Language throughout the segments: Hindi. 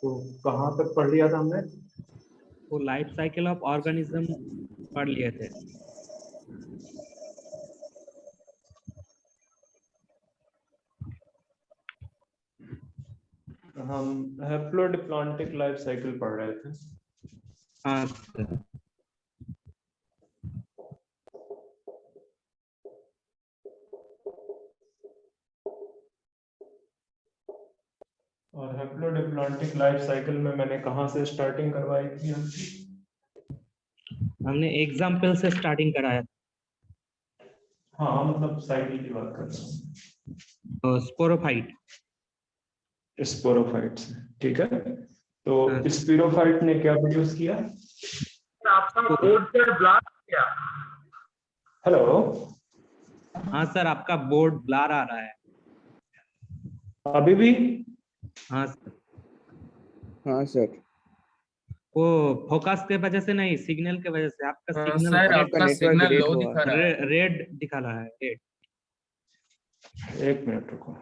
तो कहाँ तक पढ़ लिया था हमने? वो लाइफ साइकिल ऑफ ऑर्गेनिज्म पढ़ लिए थे। हम हैप्लोडिप्लॉन्टिक लाइफ साइकिल पढ़ रहे थे। हाँ सर। और हैप्लोडिप्लॉन्टिक लाइफ साइकिल में मैंने कहाँ से स्टार्टिंग करवाई थी आपकी? हमने एग्जाम्पल से स्टार्टिंग कराया। हाँ, मतलब साइकिल की बात कर रहा हूँ। स्पोरोफाइट। स्पोरोफाइट से, ठीक है। तो हाँ। स्पोरोफाइट ने क्या प्रोड्यूस किया? आपका बोर्ड पर ब्लास्ट किया। हेलो। हाँ सर, आपका बोर्ड ब्लर आ रहा है। अभी भी? हाँ सर। हाँ सर। वो फोकस के वजह से नहीं, सिग्नल के वजह से आपका सिग्नल सर आपका आपका नेटवर्क सिग्नल रेट लो हुआ दिखा रहा है। रेड दिखा रहा है, रेड। एक मिनट रुको।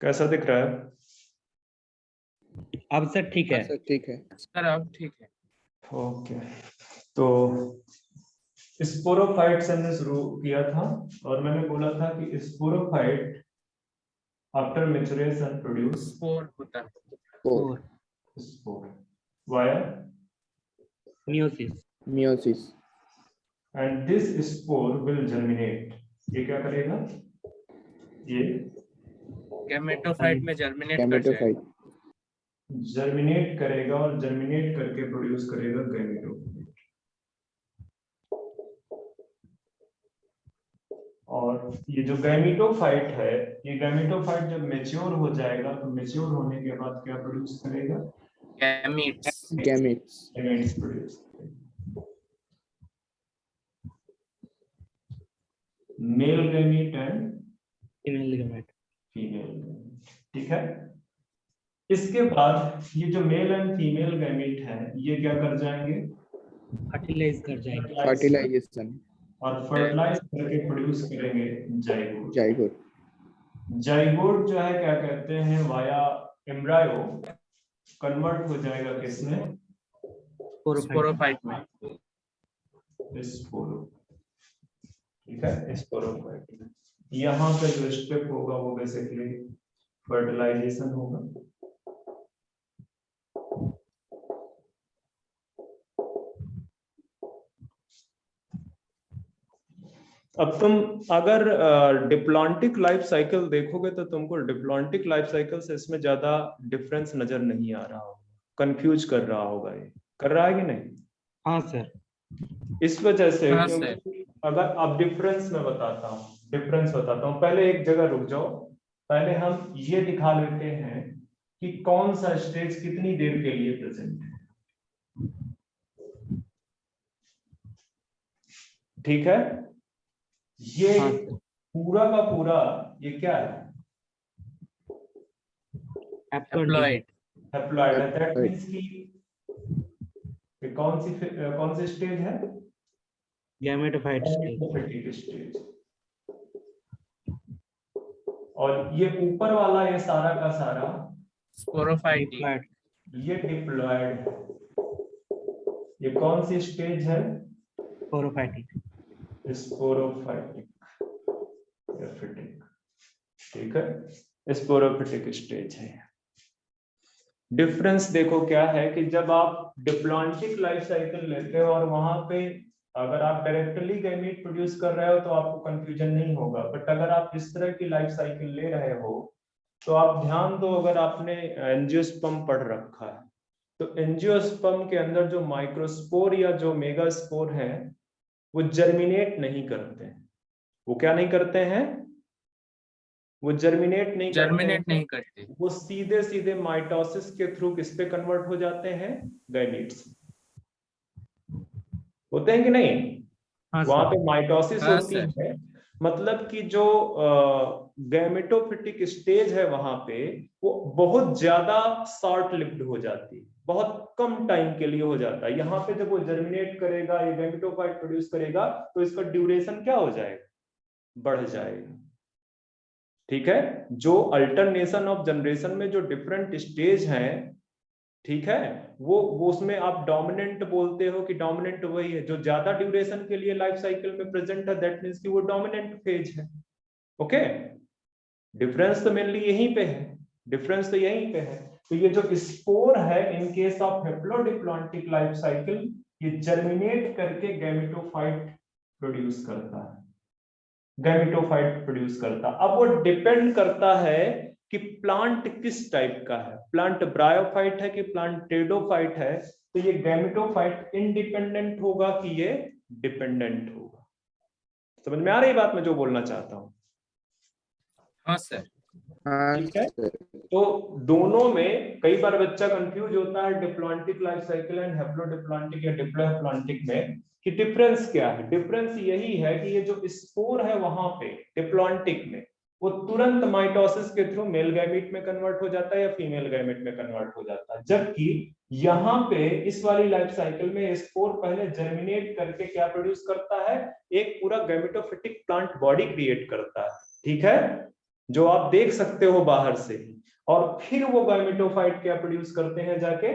कैसा दिख रहा है? अब सर ठीक है। हाँ सर ठीक है। सर अब ठीक है। ओके, तो स्पोरोफाइट से हमने शुरू किया था और मैंने बोला था कि sporophyte after maturation produce spore होता है। Four spore via meiosis. Meiosis. And this spore will germinate. ये क्या करेगा? ये गैमेटोफाइट में जर्मिनेट कर जाएगा। गैमेटोफाइट। जर्मिनेट करेगा और जर्मिनेट करके प्रोड्यूस करेगा गैमेटोफाइट। और ये जो गैमेटोफाइट है, ये गैमेटोफाइट जब मैच्योर हो जाएगा तो मैच्योर होने के बाद क्या प्रोड्यूस करेगा? गैमीट्स। गैमेट्स। गैमेट्स प्रोड्यूस करेगा। Male gamete and female gamete. Female gamete, ठीक है। इसके बाद ये जो मेल एंड फीमेल गैमीट है, ये क्या कर जाएंगे? फर्टिलाइज कर जाएंगे। फर्टिलाइजेशन। और फर्टिलाइज करके प्रोड्यूस करेंगे जाइगोट। जाइगोट। जाइगोट जो है क्या कहते हैं, वाया एम्ब्रायो कन्वर्ट हो जाएगा किसमें? स्पोरोफाइट में। स्पोरो, ठीक है, स्पोरोफाइट में। यहाँ पे जो स्टेप होगा वो बेसिकली फर्टिलाइजेशन होगा। अब तुम अगर डिप्लॉन्टिक लाइफ साइकिल देखोगे तो तुमको डिप्लॉन्टिक लाइफ साइकिल से इसमें ज्यादा डिफरेंस नजर नहीं आ रहा होगा, कंफ्यूज कर रहा होगा। ये कर रहा है कि नहीं? हाँ सर। इस वजह से हाँ क्योंकि अगर अब डिफरेंस में बताता हूँ, डिफरेंस बताता हूँ, पहले एक जगह रुक जाओ। पहले हम ये दिखा लेते हैं कि कौन सा स्टेज कितनी देर के लिए प्रेजेंट है, ठीक है। ये हाँ सर। पूरा का पूरा ये क्या है? Haploid. हैप्लॉइड है। That Right. मींस कि ये कौन सी स्टेज है? Gametophyte stage. Gametophytic stage. और ये ऊपर वाला ये सारा का सारा Sporophyte. ये डिप्लॉयड है। ये कौन सी स्टेज है? स्पोरोफाइटिक। स्पोरोफाइटिक या फिटिक। ठीक है, स्पोरोफिटिक स्टेज है। डिफरेंस देखो क्या है कि जब आप डिप्लॉन्टिक लाइफ साइकिल लेते हो और वहां पे अगर आप डायरेक्टली गैमीट प्रोड्यूस कर रहे हो तो आपको कंफ्यूजन नहीं होगा, बट अगर आप इस तरह की लाइफ साइकिल ले रहे हो तो आप ध्यान दो, अगर आपने एंजियोस्पर्म पढ़ रखा है तो एंजियोस्पर्म के अंदर जो माइक्रोस्पोर या जो मेगास्पोर है वो जर्मिनेट नहीं करते हैं। वो क्या नहीं करते हैं? वो जर्मिनेट नहीं करते। वो सीधे सीधे माइटोसिस के थ्रू किस पे कन्वर्ट हो जाते हैं? गैमीट्स। होते हैं कि नहीं? हाँ वहां सर। पे माइटोसिस हाँ होती सर। है। मतलब कि जो गैमेटोफिटिक स्टेज है वहां पे वो बहुत ज्यादा शॉर्ट लिव्ड हो जाती है, बहुत कम टाइम के लिए हो जाता है। यहाँ पे जब वो जर्मिनेट करेगा, ये गैमेटोफाइट प्रोड्यूस करेगा तो इसका ड्यूरेशन क्या हो जाएगा? बढ़ जाएगा। ठीक है, जो अल्टरनेशन ऑफ जनरेशन में जो डिफरेंट स्टेज हैं, ठीक है, वो उसमें आप डोमिनेंट बोलते हो कि डोमिनेंट वही है जो ज्यादा ड्यूरेशन के लिए लाइफ साइकिल में प्रेजेंट है, दैट मींस कि वो डोमिनेंट फेज है। ओके, डिफरेंस तो मेनली यहीं पे है, डिफरेंस तो यहीं पे है। तो ये जो स्पोर है in case of haplodiplontic life cycle, ये जर्मिनेट करके गैमेटोफाइट प्रोड्यूस करता है, गैमेटोफाइट प्रोड्यूस करता। अब वो डिपेंड करता है कि प्लांट किस टाइप का है, प्लांट ब्रायोफाइट है कि प्लांट टेडोफाइट है। तो ये गैमेटोफाइट इंडिपेंडेंट होगा कि ये डिपेंडेंट होगा। समझ में आ रही बात मैं जो बोलना चाहता हूं? हाँ सर। हाँ ठीक है, सर। तो दोनों में कई बार बच्चा कंफ्यूज होता है diplontic life cycle and haplodiplontic या डिप्लोहैप्लॉन्टिक में कि डिफरेंस क्या है। डिफरेंस यही है कि ये जो स्पोर है वहां पे डिप्लॉन्टिक में वो तुरंत माइटोसिस के थ्रू मेल गैमेट में कन्वर्ट हो जाता है या फीमेल गैमेट में कन्वर्ट हो जाता है, जबकि यहाँ पे इस वाली लाइफ साइकिल में स्पोर पहले जर्मिनेट करके क्या प्रोड्यूस करता है? एक पूरा गैमेटोफिटिक प्लांट बॉडी क्रिएट करता है। ठीक है, जो आप देख सकते हो बाहर से, और फिर वो गैमेटोफाइट क्या प्रोड्यूस करते हैं जाके?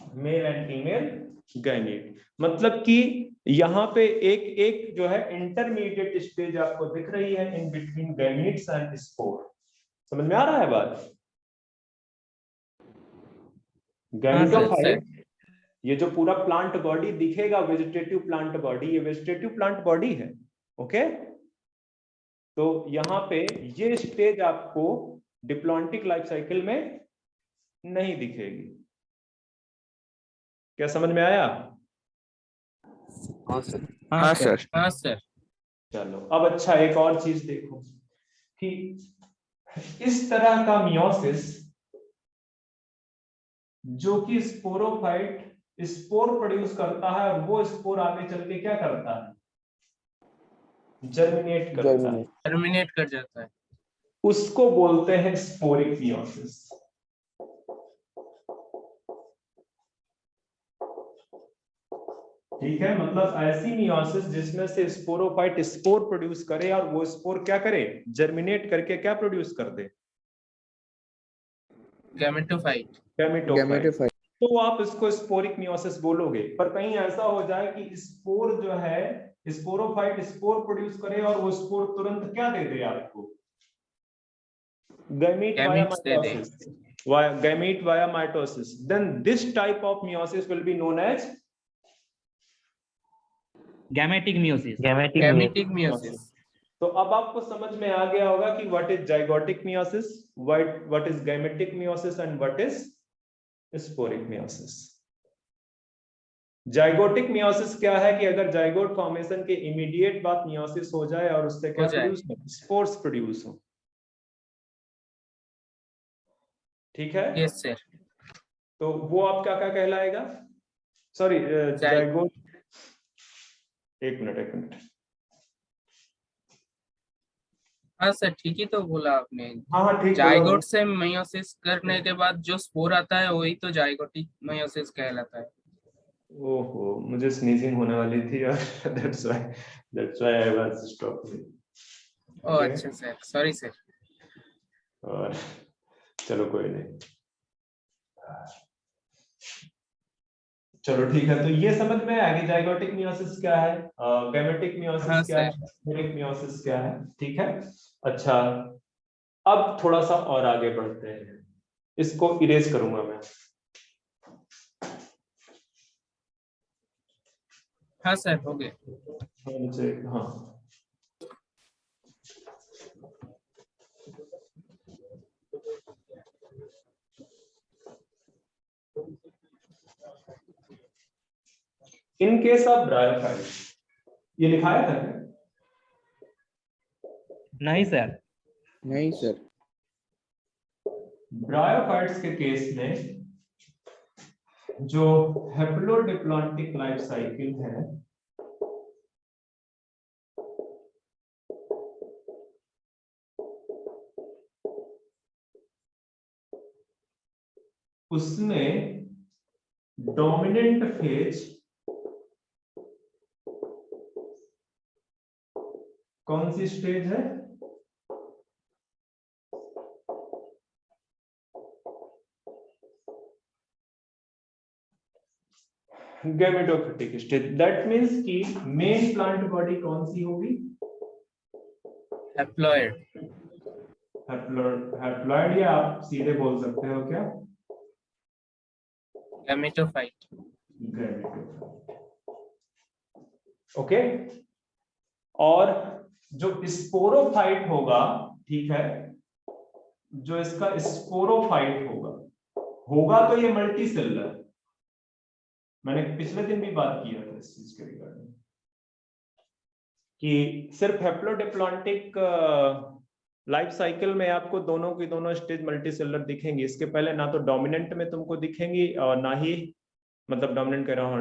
Male and female gamete. मतलब कि यहाँ पे एक एक जो है इंटरमीडिएट स्टेज आपको दिख रही है in between gametes and spore. समझ में आ रहा है बात? गैमेटोफाइट, ये जो पूरा प्लांट बॉडी दिखेगा वेजिटेटिव प्लांट बॉडी, ये वेजिटेटिव प्लांट बॉडी है। ओके, तो यहाँ पे ये स्टेज आपको डिप्लॉन्टिक लाइफ साइकिल में नहीं दिखेगी। क्या समझ में आया? हाँ सर। हाँ सर। हाँ सर। चलो अब अच्छा एक और चीज देखो कि इस तरह का मियोसिस जो कि स्पोरोफाइट स्पोर प्रोड्यूस करता है और वो स्पोर आगे चल के क्या करता है? जर्मिनेट करता है, टर्मिनेट कर जाता है। उसको बोलते हैं स्पोरिक मियोसिस। ठीक है, मतलब ऐसी मियोसिस जिसमें से स्पोरोफाइट स्पोर प्रोड्यूस करे और वो स्पोर क्या करे? जर्मिनेट करके क्या प्रोड्यूस कर दे? गैमेटोफाइट। गैमेटोफाइट। तो आप इसको स्पोरिक मियोसिस बोलोगे, पर कहीं ऐसा हो जाए कि स्पोर जो है स्पोरोफाइट स्पोर प्रोड्यूस करे और वो स्पोर तुरंत क्या दे दे आपको? Gamete via mitosis, gamete via mitosis, then this type of meiosis will be known as gametic meiosis. Gametic meiosis. तो अब आपको समझ में आ गया होगा कि what is zygotic meiosis, what is gametic meiosis and what is sporic meiosis. Zygotic meiosis क्या है कि अगर जाइगोट फॉर्मेशन के इमीडिएट बाद मियोसिस हो जाए और उससे क्या प्रोड्यूस हो? स्पोर्स प्रोड्यूस हो। ठीक है, यस सर। तो वो आपका क्या कहलाएगा? सॉरी, जाइगोट, एक मिनट हाँ सर, ठीक ही तो बोला आपने। हाँ हाँ ठीक बोला। जाइगोट से मेयोसिस करने के बाद जो स्पोर आता है वही तो जाइगोटिक मेयोसिस कहलाता है। ओहो, मुझे स्नीजिंग होने वाली थी यार। That's why I was stopping. Oh अच्छा सर, सॉरी सर। और चलो कोई नहीं, चलो ठीक है। तो ये समझ में आ गई जाइगोटिक मियोसिस क्या है, गैमेटिक हाँ मियोसिस क्या है, सर। स्पोरिक मियोसिस क्या है। ठीक है। अच्छा, अब थोड़ा सा और आगे बढ़ते हैं। इसको इरेज करूंगा मैं। हाँ सर, हो गए। हाँ, मुझे हाँ, इन केस ऑफ ब्रायोफाइट्स, ये लिखाया था क्या? नहीं सर। नहीं सर। ब्रायोफाइट्स के केस में जो हेप्लोडिप्लॉन्टिक लाइफ साइकिल है, उसमें डोमिनेंट फेज कौन सी स्टेज है? Gametophytic stage. दैट मींस कि मेन प्लांट बॉडी कौन सी होगी? हैप्लॉइड। हैप्लॉइड, या आप सीधे बोल सकते हो क्या? गैमेटोफाइट। ओके। और जो स्पोरोफाइट होगा, ठीक है, जो इसका स्पोरोफाइट होगा, होगा तो ये मल्टी सेलुलर। मैंने पिछले दिन भी बात किया था इस चीज के रिगार्डिंग कि सिर्फ हेप्लोडिप्लॉन्टिक लाइफ साइकिल में आपको दोनों की दोनों स्टेज मल्टी सेलुलर दिखेंगी। इसके पहले ना तो डोमिनेंट में तुमको दिखेंगी और ना ही, मतलब डोमिनेंट कह रहा हूँ,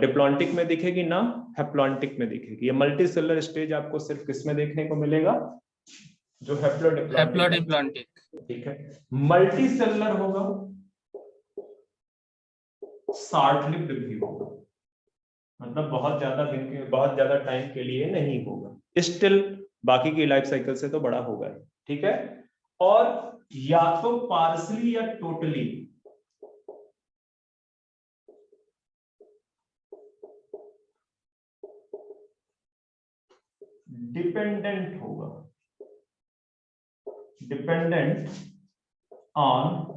डिप्लॉन्टिक में दिखेगी, ना हेप्लॉन्टिक में दिखेगी। ये मल्टी सेलुलर स्टेज आपको सिर्फ किसमें देखने को मिलेगा? जो हेप्लोडिप्लॉन्टिक। हैप्लोडिप्लॉन्टिक। ठीक है। मल्टी सेलुलर होगा, शॉर्ट लिव्ड भी होगा, मतलब बहुत ज्यादा दिन के, बहुत ज्यादा टाइम के लिए नहीं होगा, स्टिल बाकी की लाइफ साइकिल से तो बड़ा होगा। ठीक है। और या तो पार्सली या टोटली डिपेंडेंट होगा, dependent on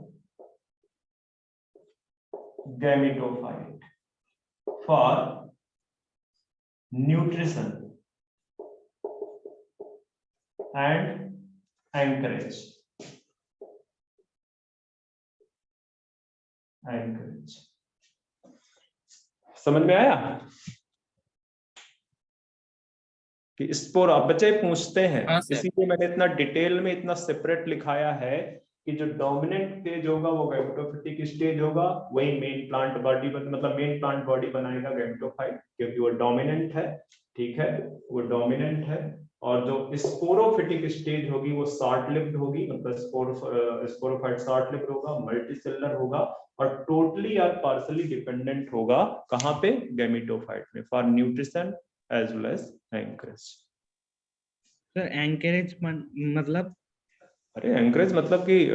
gametophyte for nutrition and anchorage. Anchorage समझ में आया कि स्पोर? आप बच्चे पूछते हैं, हाँ सर। इसीलिए मैंने इतना डिटेल में इतना सेपरेट लिखाया है कि जो डोमिनेंट स्टेज होगा वो गैमेटोफिटिक स्टेज होगा, वही मेन प्लांट बॉडी मतलब मेन प्लांट बॉडी बनाएगा गैमेटोफाइट, क्योंकि वो डोमिनेंट है। ठीक है, वो डोमिनेंट है। और जो स्पोरोफिटिक स्टेज होगी वो शॉर्ट लिव्ड होगी, मतलब स्पोरोफाइट शॉर्ट लिव्ड होगा, मल्टी सेलुलर होगा और टोटली या पार्सली डिपेंडेंट होगा कहां पे? गैमेटोफाइट में, for nutrition as well as anchorage. Sir anchorage मतलब? अरे एंकरेज मतलब कि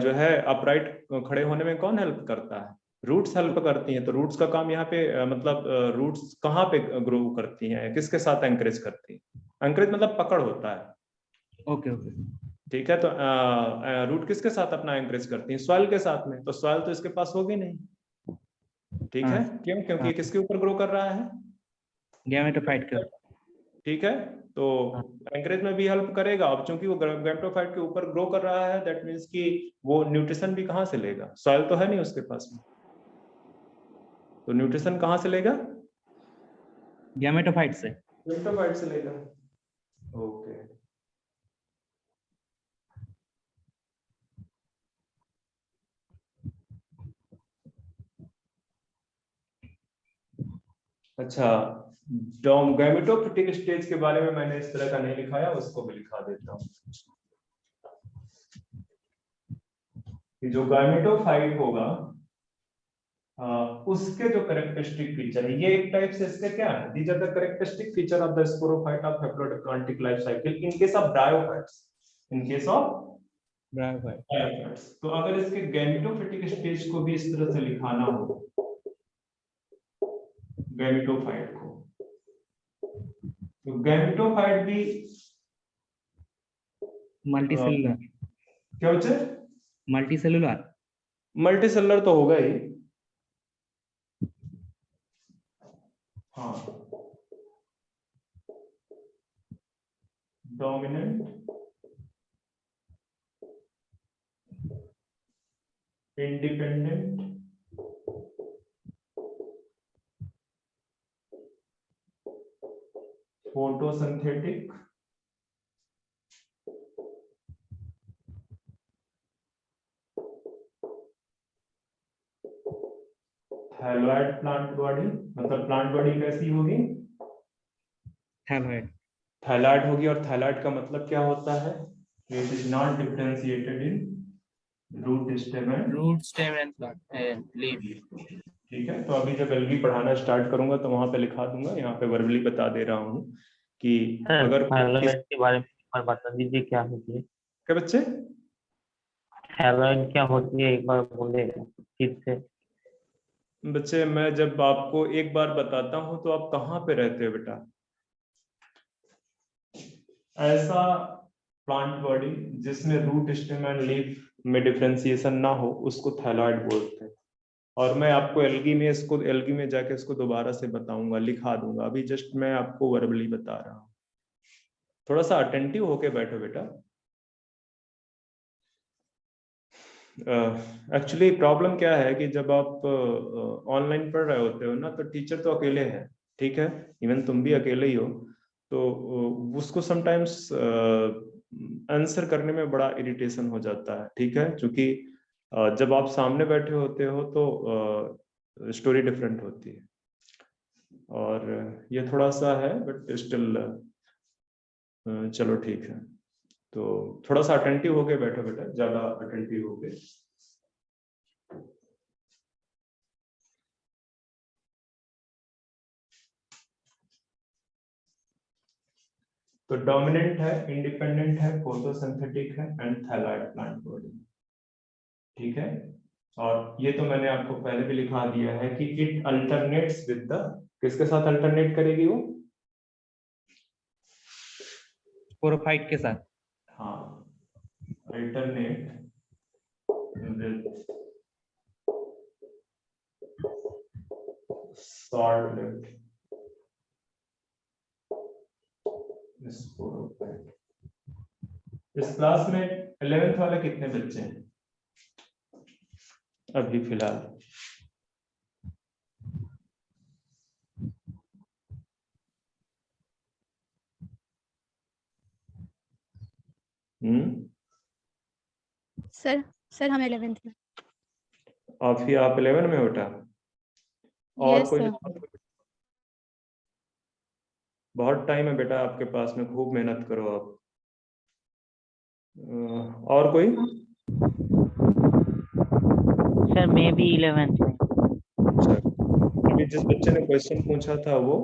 जो है अपराइट खड़े होने में कौन हेल्प करता है? रूट्स हेल्प करती हैं। तो रूट्स का काम यहाँ पे मतलब रूट्स कहाँ पे ग्रो करती हैं, किसके साथ एंकरेज करती हैं? एंकरेज मतलब पकड़ होता है। Okay okay. ठीक है। तो रूट किसके साथ अपना एंकरेज करती हैं? सॉइल के साथ में। तो सॉइल तो इसके पास होगी नहीं। ठीक हाँ है। क्यों? क्योंकि हाँ, ये किसके ऊपर ग्रो कर रहा है? गैमेटोफाइट के। ठीक है। तो हाँ एंकरेज में भी हेल्प करेगा। अब चूंकि वो गैमेटोफाइट के ऊपर ग्रो कर रहा है, दैट मींस कि वो न्यूट्रिशन भी कहां से लेगा? सॉइल तो है नहीं उसके पास में, तो न्यूट्रिशन कहां से लेगा? गैमेटोफाइट से। गैमेटोफाइट से लेगा। ओके। अच्छा, गैमेटोफिटिक स्टेज के बारे में मैंने इस तरह का नहीं लिखाया, उसको भी लिखा देता हूँ कि जो गैमेटोफाइट होगा उसके जो कैरेक्टरिस्टिक फीचर है, ये एक टाइप से इसके क्या है, these are the characteristic feature of the sporophyte of haplodiplontic life cycle in case of bryophytes, in case of bryophytes. तो अगर इसके गैमेटोफिटिक स्टेज को भी इस तरह से लिखाना हो, गैमेटोफाइट को, तो गैमेटोफाइट भी मल्टीसेलुलर, क्या बच्चे, मल्टीसेलुलर, मल्टीसेलुलर तो होगा ही, हाँ, dominant, independent, photosynthetic, thalloid plant body, मतलब प्लांट बॉडी कैसी होगी, थैलॉइड, थैलॉइड होगी। और थैलॉइड का मतलब क्या होता है, it is not differentiated in root stem and leaf. ठीक है, तो अभी जब एलगी पढ़ाना स्टार्ट करूंगा तो वहां पे लिखा दूंगा, यहाँ पे वर्बली बता दे रहा हूँ कि अगर थैलॉइड के बारे में एक बार बता दीजिए क्या होती है। क्या बच्चे, थैलॉइड क्या होती है एक बार बोले ठीक से। बच्चे मैं जब आपको एक बार बताता हूँ तो आप कहाँ पे रहते हो बेटा, ऐसा प्लांट बॉडी जिसमें रूट स्टेम एंड लीफ में डिफरेंशिएशन ना हो उसको थैलॉइड बोलते हैं। और मैं आपको एल्गी में इसको, एल्गी में जाके इसको दोबारा से बताऊंगा, लिखा दूंगा, अभी जस्ट मैं आपको वर्बली बता रहा हूँ, थोड़ा सा अटेंटिव होके बैठो बेटा। एक्चुअली प्रॉब्लम क्या है कि जब आप ऑनलाइन पढ़ रहे होते हो ना तो टीचर तो अकेले है, ठीक है, इवन तुम भी अकेले ही हो, तो उसको समटाइम्स आंसर करने में बड़ा इरिटेशन हो जाता है, ठीक है, क्योंकि जब आप सामने बैठे होते हो तो स्टोरी डिफरेंट होती है, और ये थोड़ा सा है, बट स्टिल चलो ठीक है। तो थोड़ा सा अटेंटिव होके बैठो बेटा, ज्यादा अटेंटिव होके। तो डोमिनेंट है, इंडिपेंडेंट है, फोटोसिंथेटिक है एंड थैलॉइड प्लांट बॉडी, ठीक है। और ये तो मैंने आपको पहले भी लिखा दिया है कि इट अल्टरनेट्स विद द, किसके साथ अल्टरनेट करेगी वो, स्पोरोफाइट के साथ, हाँ, alternate with short lived sporophyte. इस क्लास में 11th वाले कितने बच्चे हैं अभी फिलहाल? सर हम 11th में। और फिर आप 11 में बेटा? और Yes, कोई sir. बहुत टाइम है बेटा आपके पास में, खूब मेहनत करो आप। और कोई? सर मैं भी 11th में। अच्छा, अभी जिस बच्चे ने क्वेश्चन पूछा था वो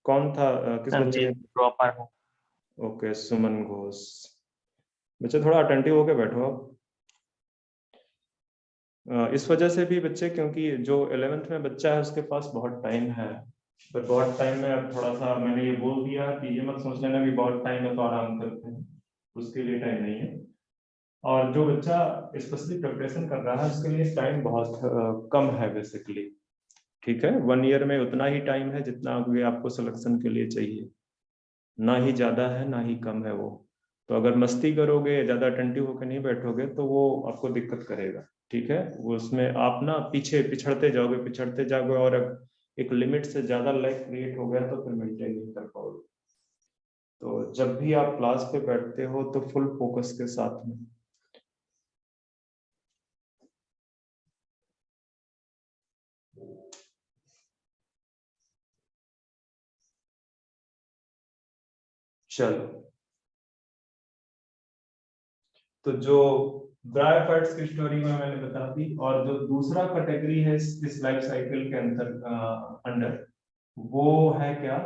कौन था, किस सर बच्चे मैं ने? ड्रॉपर हूँ। ओके, सुमन घोष। बच्चे थोड़ा अटेंटिव होके बैठो आप। इस वजह से भी बच्चे, क्योंकि जो 11th में बच्चा है उसके पास बहुत टाइम है, पर बहुत टाइम में अब थोड़ा सा मैंने ये बोल दिया कि ये मत सोच लेना कि बहुत टाइम है तो आराम करते हैं, उसके लिए टाइम नहीं है। और जो बच्चा स्पेशली प्रिपरेशन कर रहा है उसके लिए टाइम बहुत कम है बेसिकली, ठीक है। 1 ईयर में उतना ही टाइम है जितना आपको सिलेक्शन के लिए चाहिए, ना ही ज्यादा है ना ही कम है वो। तो अगर मस्ती करोगे, ज्यादा अटेंटिव होकर नहीं बैठोगे तो वो आपको दिक्कत करेगा, ठीक है। वो उसमें आप ना पीछे पिछड़ते जाओगे और एक लिमिट से ज्यादा लाइफ क्रिएट हो गया तो फिर मेंटेन नहीं कर पाओगे। तो जब भी आप क्लास पे बैठते हो तो फुल फोकस के साथ में। चलो, तो जो ब्रायोफाइट्स की स्टोरी में मैंने बता दी, और जो दूसरा कैटेगरी है इस लाइफ साइकिल के अंडर वो है क्या?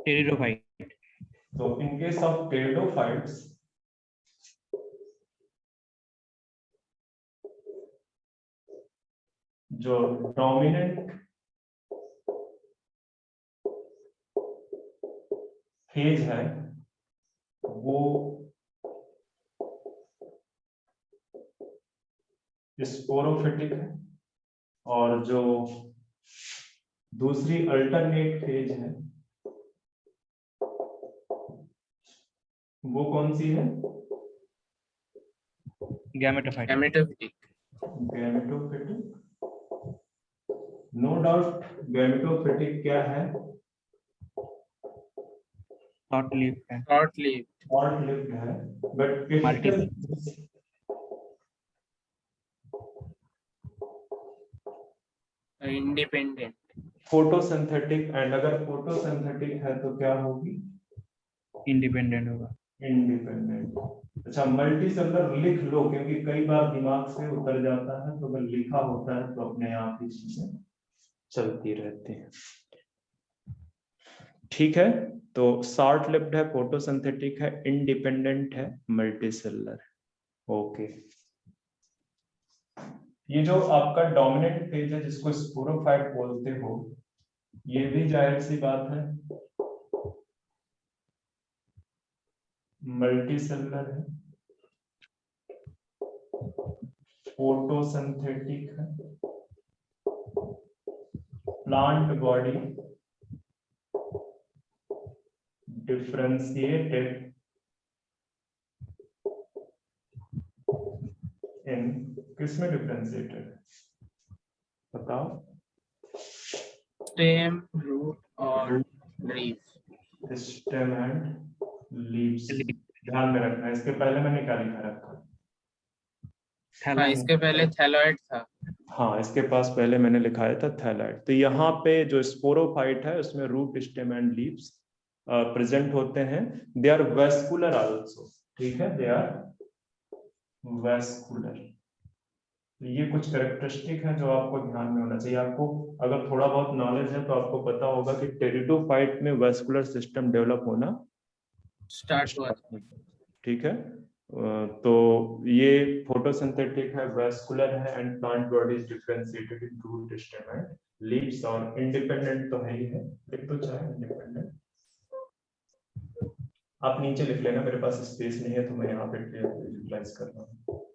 टेरिडोफाइट। तो इन केस ऑफ टेरिडोफाइट्स, जो डोमिनेंट फेज है वो स्पोरोफिटिक है, और जो दूसरी अल्टरनेट फेज है वो कौन सी है? Gametophyte. Gametophytic. Gametophytic. No doubt gametophytic क्या है? शॉर्ट लिव है। Short live. शॉर्ट लिव्ड है, but multi independent. Photosynthetic, and अगर फोटोसिंथेटिक है तो क्या होगी? इंडिपेंडेंट होगा। इंडिपेंडेंट। अच्छा, मल्टी सेलुलर लिख लो, क्योंकि कई बार दिमाग से उतर जाता है, तो अगर लिखा होता है तो अपने आप ही चीजें चलती रहती हैं। ठीक है, तो शॉर्ट लिव्ड है, फोटोसिंथेटिक है, इंडिपेंडेंट है, मल्टी सेलुलर। ओके, ये जो आपका डोमिनेंट फेज है जिसको स्पोरोफाइट बोलते हो, ये भी जाहिर सी बात है मल्टी सेलुलर है, फोटोसिंथेटिक है, प्लांट बॉडी डिफरेंशिएटेड इन, किसमें डिफरेंशिएटेड है बताओ? स्टेम, रूट और लीफ। Stem and leaves. ध्यान में रखना, इसके पहले मैंने क्या लिखा रखा? हाँ, इसके पहले थैलॉइड था। हाँ, इसके पास पहले मैंने लिखाया था थैलाइड। तो यहाँ पे जो स्पोरोफाइट है उसमें root, stem and leaves present होते हैं। दे आर वेस्कुलर आल्सो, ठीक है, दे आर वेस्कुलर। ये कुछ कैरेक्टरिस्टिक है जो आपको ध्यान में होना चाहिए। आपको अगर थोड़ा बहुत नॉलेज है तो आपको पता होगा कि टेरिडोफाइट में वेस्कुलर सिस्टम डेवलप होना स्टार्ट हुआ था। ठीक है। तो ये फोटोसिंथेटिक है, वेस्कुलर है, and plant body is differentiated in root, stem and leaves. और इंडिपेंडेंट तो है ही है, लिख तो चाहे इंडिपेंडेंट। आप नीचे लिख लेना, मेरे पास स्पेस नहीं है तो मैं यहाँ पे यूटिलाइज कर रहा हूँ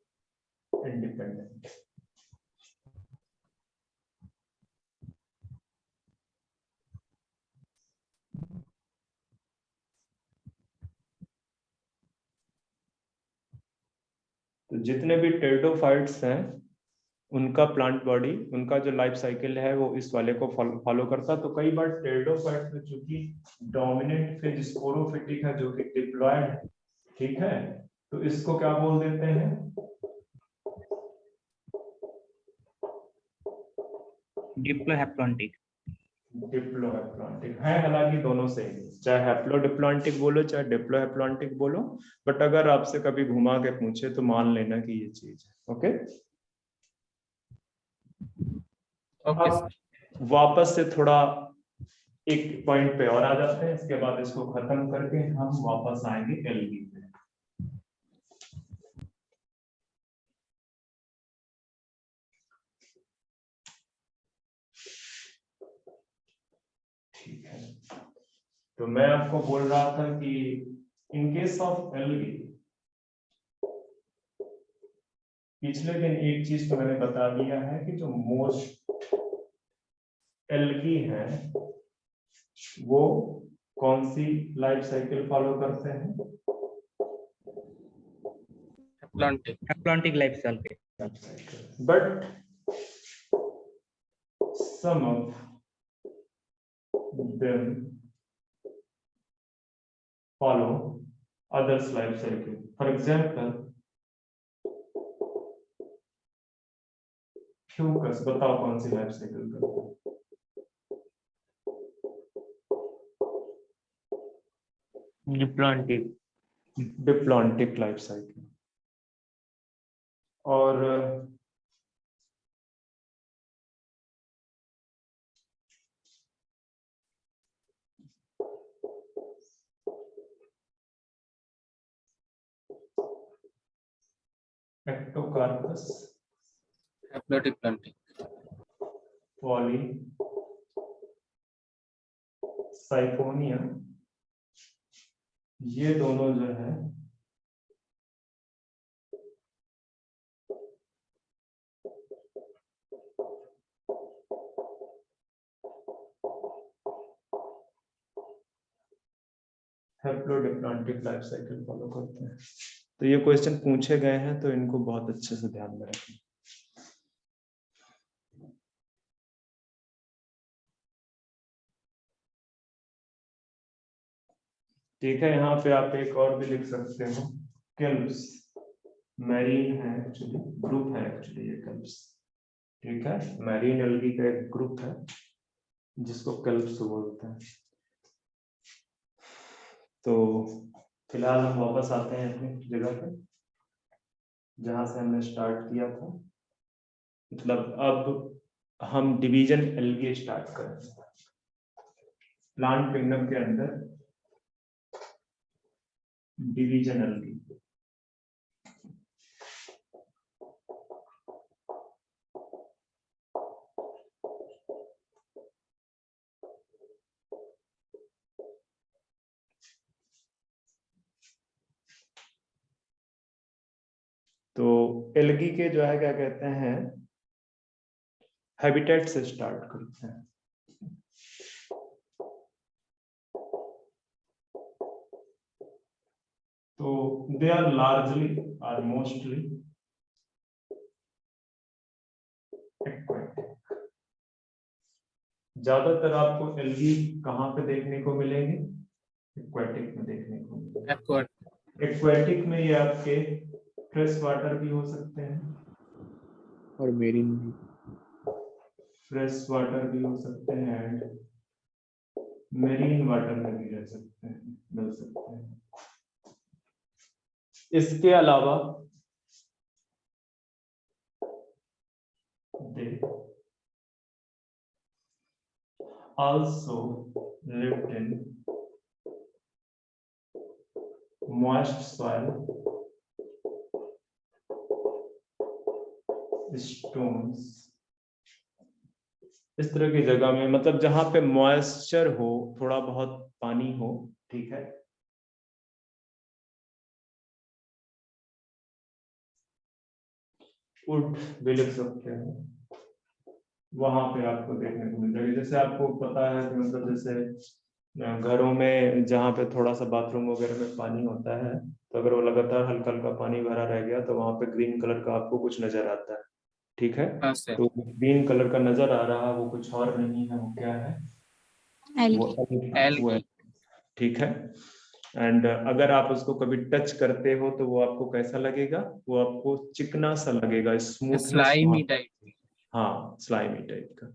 इंडिपेंडेंट। तो जितने भी टेरिडोफाइट्स हैं उनका प्लांट बॉडी, उनका जो लाइफ साइकिल है वो इस वाले को फॉलो करता। तो कई बार टेरिडोफाइट में चूंकि डोमिनेंट फेज स्पोरोफिटिक है जो कि डिप्लॉयड है, ठीक है, तो इसको क्या बोल देते हैं? डिप्लोहैप्लॉन्टिक। डिप्लोहैप्लॉन्टिक है, हालांकि दोनों से ही, चाहे हैप्लोडिप्लॉन्टिक बोलो चाहे डिप्लोहैप्लॉन्टिक बोलो, बट अगर आपसे कभी घुमा के पूछे तो मान लेना कि ये चीज है। ओके, ओके अब वापस से थोड़ा एक पॉइंट पे और आ जाते हैं, इसके बाद इसको खत्म करके हम वापस आएंगे एलगी पे। ठीक है, तो मैं आपको बोल रहा था कि इन केस ऑफ एलगी, पिछले दिन एक चीज तो मैंने बता दिया है कि जो मोस्ट एलगी है वो कौन सी लाइफ साइकिल फॉलो करते हैं? Haplontic life cycle. But some of them follow others life cycle. For example, Fucus, बताओ कौन सी लाइफ साइकिल करता है? डिप्लॉन्टिक। Diplontic life cycle. और एक्टोकार्पस, हैप्लोडिप्लॉन्टिक। पॉली साइफोनिया, ये दोनों जो है हैप्लोडिप्लॉन्टिक लाइफ साइकिल फॉलो करते हैं। तो ये क्वेश्चन पूछे गए हैं तो इनको बहुत अच्छे से ध्यान में रखें। ठीक है, यहाँ पे आप एक और भी लिख सकते हो, केल्प्स, मैरीन है एक्चुअली, ग्रुप है एक्चुअली ये केल्प्स। ठीक है, मैरीन एल्गी का एक ग्रुप है जिसको केल्प्स बोलते हैं। तो फिलहाल हम वापस आते हैं अपनी जगह पे जहां से हमने स्टार्ट किया था। मतलब अब हम डिवीजन एल्गी स्टार्ट करेंगे प्लांट किंगडम के अंदर। डिवीजन एल्गी, तो एल्गी के जो है क्या कहते हैं, हैबिटेट से स्टार्ट करते हैं। तो they are largely are mostly aquatic. ज्यादातर आपको एल्गी कहाँ पे देखने को मिलेंगे? एक्वेटिक में देखने को मिलेंगे। एक्वेटिक में ये आपके फ्रेश वाटर भी हो सकते हैं और मेरीन भी, फ्रेश वाटर भी हो सकते हैं एंड मेरीन वाटर में भी रह सकते हैं, मिल सकते हैं। इसके अलावा they also lived in moist soil, stones, इस तरह की जगह में, मतलब जहां पे मॉइस्चर हो, थोड़ा बहुत पानी हो। ठीक है, वुड भी लिख सकते हैं, वहां पे आपको देखने को मिल जाएगी। जैसे आपको पता है कि मतलब जैसे घरों में जहाँ पे थोड़ा सा बाथरूम वगैरह में पानी होता है, तो अगर वो लगातार हल्का हल्का पानी भरा रह गया तो वहां पे ग्रीन कलर का आपको कुछ नजर आता है। ठीक है, हाँ सर। तो ग्रीन कलर का नजर आ रहा है वो कुछ और नहीं है, वो क्या है? वो एल्गी। ठीक है, एंड अगर आप उसको कभी टच करते हो तो वो आपको कैसा लगेगा? वो आपको चिकना सा लगेगा, स्मूथनेस। Slimy type. हाँ, स्लाइमी टाइप का।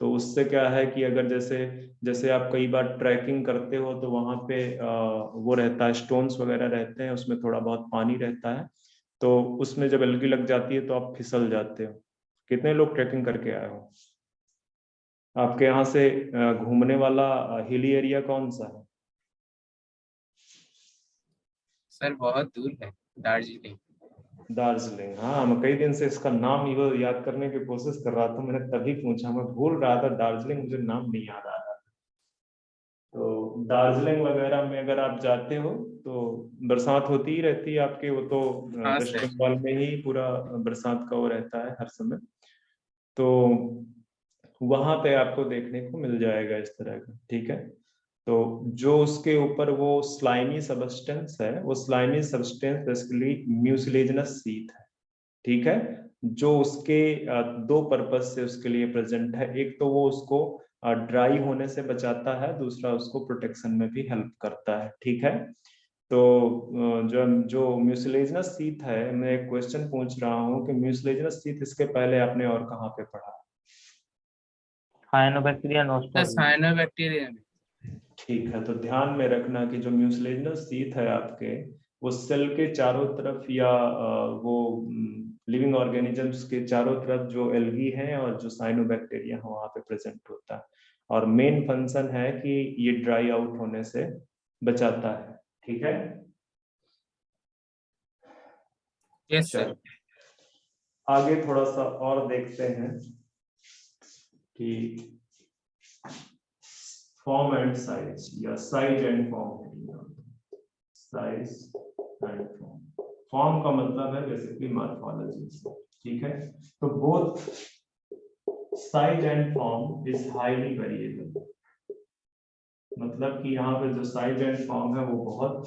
तो उससे क्या है कि अगर जैसे जैसे आप कई बार ट्रैकिंग करते हो तो वहां पे वो रहता है, स्टोन्स वगैरह रहते हैं, उसमें थोड़ा बहुत पानी रहता है, तो उसमें जब एल्गी लग जाती है तो आप फिसल जाते हो। कितने लोग ट्रैकिंग करके आए हो? आपके यहाँ से घूमने वाला हिली एरिया कौन सा है? सर बहुत दूर है, दार्जिलिंग। दार्जिलिंग। हाँ, मैं कई दिन से इसका नाम ही वो याद करने की कोशिश कर रहा था, मैंने तभी पूछा, मैं भूल रहा था दार्जिलिंग, मुझे नाम नहीं याद आ रहा। तो दार्जिलिंग वगैरह में अगर आप जाते हो तो बरसात होती ही रहती है आपके, वो तो हाँ वेस्ट सर। बंगाल में ही पूरा बरसात का वो रहता है हर समय। तो वहां पे आपको देखने को मिल जाएगा इस तरह का। ठीक है, तो जो उसके ऊपर वो स्लाइमी सबस्टेंस है, वो slimy substance basically mucilaginous sheath है। ठीक है, जो उसके दो पर्पज से उसके लिए प्रेजेंट है। एक तो वो उसको ड्राई होने से बचाता है, दूसरा उसको प्रोटेक्शन में भी हेल्प करता है। ठीक है, तो जो जो म्यूसिलेजिनस सीथ है, मैं एक क्वेश्चन पूछ रहा हूँ कि म्यूसिलेजिनस सीथ इसके पहले आपने और कहाँ पे पढ़ा? Cyanobacteria sir नोस्पर्म। साइनोबैक्टीरिया में। ठीक है, तो ध्यान में रखना कि जो म्यूसिलेजिनस शीथ है आपके, वो सेल के चारों तरफ या वो लिविंग ऑर्गेनिजम्स के चारों तरफ जो एल्गी हैं और जो साइनोबैक्टीरिया है वहां पे प्रेजेंट होता है, और मेन फंक्शन है कि ये ड्राई आउट होने से बचाता है। ठीक है, यस सर। चलो आगे थोड़ा सा और देखते हैं कि फॉर्म एंड साइज या size and form. Size and form, form का मतलब है बेसिकली मॉर्फोलॉजी। ठीक है, तो both size and form is highly variable, मतलब कि यहाँ पे जो साइज एंड फॉर्म है वो बहुत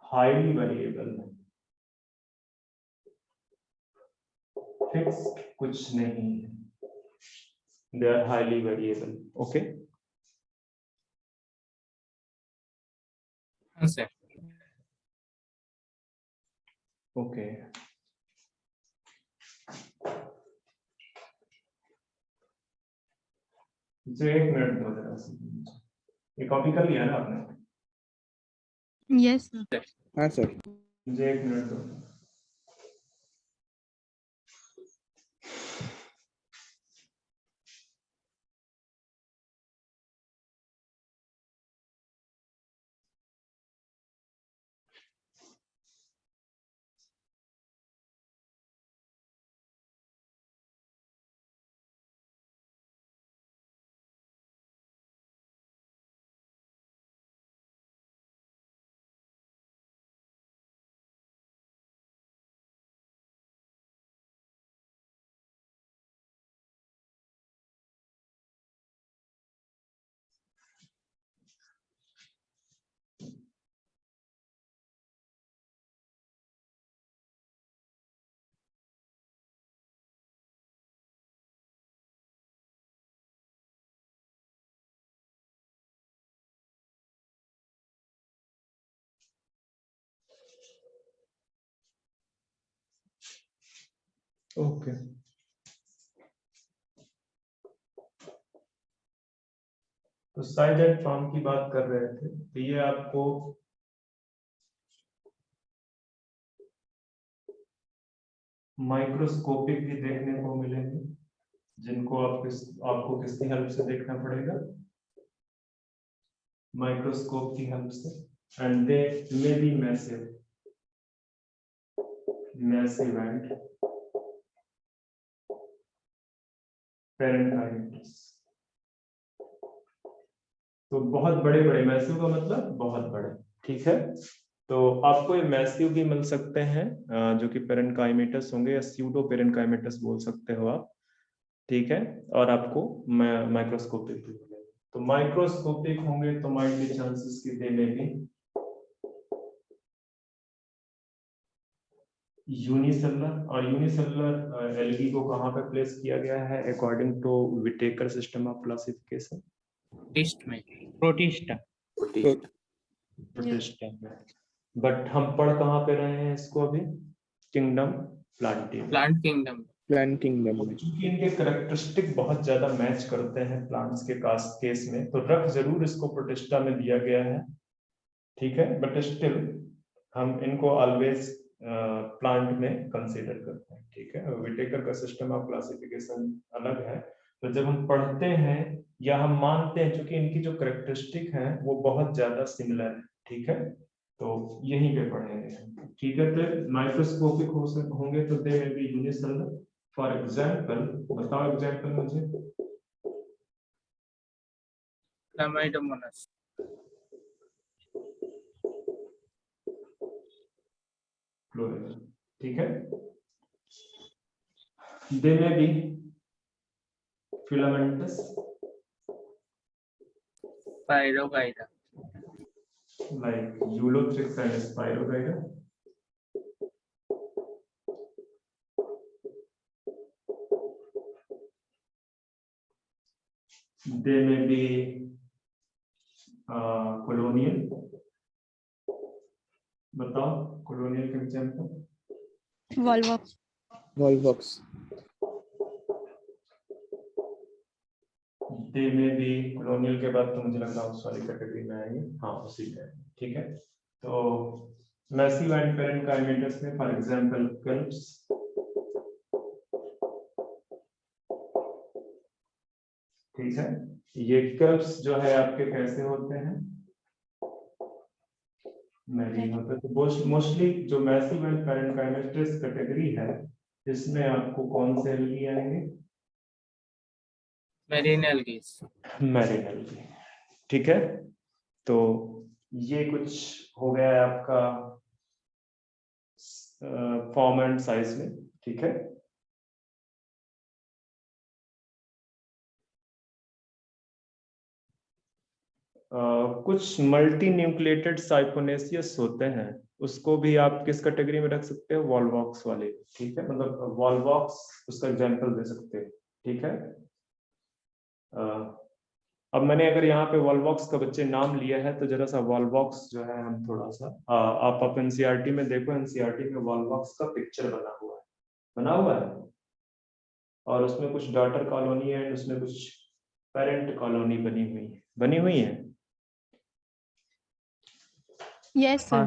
हाईली वेरिएबल है, फिक्स कुछ नहीं है, they are highly variable. Okay, हाँ सर। ओके तो 1 मिनट दो जरा सी, ये कॉपी कर लिया ना आपने? Yes sir. हाँ सर। मुझे 1 मिनट दो। ओके, तो साइज एंड फॉर्म की बात कर रहे थे, तो ये आपको माइक्रोस्कोपिक भी देखने को मिलेंगे, जिनको आपको किसकी हेल्प से देखना पड़ेगा? माइक्रोस्कोप की हेल्प से। And they may be massive and parenchymatous. तो बहुत बड़े बड़े, मैसिव का मतलब बहुत बड़े। ठीक है, तो आपको ये मैसिव भी मिल सकते हैं जो कि पेरेंकाइमिटस होंगे, या स्यूडो पेरेंकाइमिटस बोल सकते हो आप। ठीक है, और आपको माइक्रोस्कोपिक भी मिलेंगे। तो माइक्रोस्कोपिक होंगे तो माइट बी चांसेस की दे में भी यूनिसेलुलर, और यूनिसेलुलर एल्गी को कहाँ पे प्लेस किया गया है according to Whittaker system of classification? Test में प्रोटिस्टा। प्रोटिस्टा में। बट हम पढ़ कहाँ पे रहे हैं इसको अभी? Kingdom plantae. Plant kingdom. Plant kingdom में। क्योंकि इनके करैक्टरिस्टिक बहुत ज्यादा मैच करते हैं प्लांट्स के केस में, तो रख जरूर इसको प्रोटिस्टा में दिया गया है। ठीक है, बट स्टिल हम इनको ऑलवेज प्लांट में कंसीडर करते हैं। ठीक है, विटेकर का सिस्टम ऑफ क्लासिफिकेशन अलग है, तो जब हम पढ़ते हैं या हम मानते हैं, क्योंकि इनकी जो करैक्टरिस्टिक है वो बहुत ज्यादा सिमिलर है। ठीक है, तो यहीं पे पढ़ेंगे हम। ठीक है, तो माइक्रोस्कोपिक होंगे तो दे में भी यूनिसेलुलर। फॉर एग्जाम्पल, बताओ एग्जाम्पल मुझे। क्लामाइडोमोनास। ठीक है, दे में भी filamentous, spirogyra. like Eulothrix and Spirogyra. They may be colonial. बताओ colonial का एग्जांपल। वॉल्वॉक्स। वॉल्वॉक्स। दे में भी कॉलोनियल के बाद तो मुझे लग रहा है उस वाली कैटेगरी में आएंगे, हाँ उसी में, ठीक है। तो मैसिव एंड पेरेंट काइमेटस में फॉर एग्जांपल कल्प्स, ठीक है। ये कल्प्स जो है आपके कैसे होते हैं, मैरिन होते हैं। तो मोस्टली जो मैसिव एंड पेरेंट काइमेटस कैटेगरी है इसमें आपको कौन से एल्गी आएंगे, मेरीन एल्गीज। मैरिन एल्गी, ठीक है। तो ये कुछ हो गया है आपका फॉर्म एंड साइज में, ठीक है। कुछ मल्टी न्यूक्लिएटेड साइपोनेसियस होते हैं, उसको भी आप किस कैटेगरी में रख सकते हो, वॉल्वॉक्स वाले, ठीक है। मतलब वॉल्वॉक्स उसका एग्जांपल दे सकते हो, ठीक है। अब मैंने अगर यहाँ पे वॉल्वॉक्स का बच्चे नाम लिया है तो जरा सा वॉल्वॉक्स जो है हम थोड़ा सा आप एनसीईआरटी में देखो, एनसीईआरटी में वॉल्वॉक्स का पिक्चर बना हुआ है और उसमें कुछ डॉटर कॉलोनी है एंड उसमें कुछ पेरेंट कॉलोनी बनी हुई है। Yes, sir.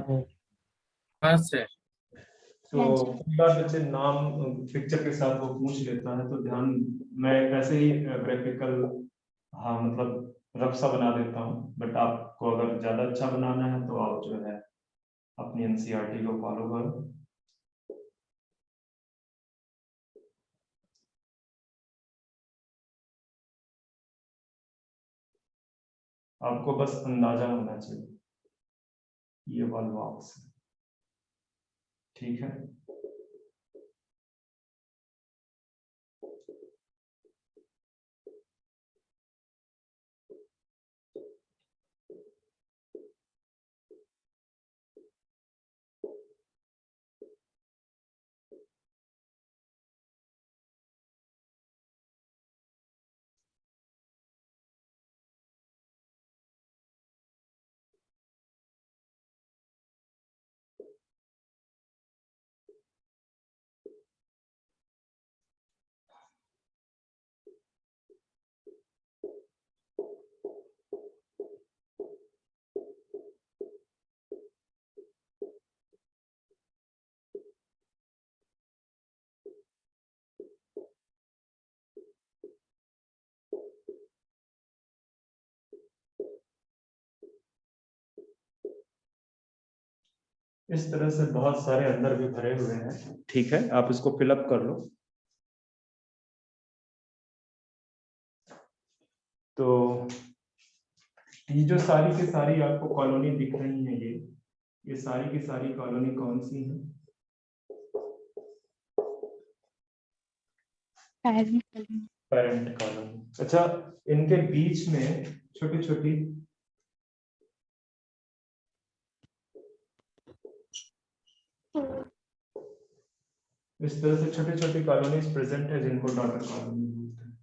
हाँ सर। तो कई बार बच्चे नाम पिक्चर के साथ वो पूछ लेता है, तो ध्यान, मैं ऐसे ही ग्राफिकल हाँ मतलब रफ सा बना देता हूँ, बट आपको अगर ज्यादा अच्छा बनाना है तो आप जो है अपनी एनसीईआरटी को फॉलो करो। आपको बस अंदाजा होना चाहिए ये वॉल्वॉक्स, ठीक है। इस तरह से बहुत सारे अंदर भी भरे हुए हैं, ठीक है। आप इसको फिलअप कर लो। तो ये जो सारी की सारी आपको कॉलोनी दिख रही है, ये सारी की सारी कॉलोनी कौन सी है, पेरेंट कॉलोनी। अच्छा, इनके बीच में छोटी छोटी इस तरह से छोटी छोटी कॉलोनीज प्रेजेंट है जिनको डॉटर कॉलोनी बोलते हैं।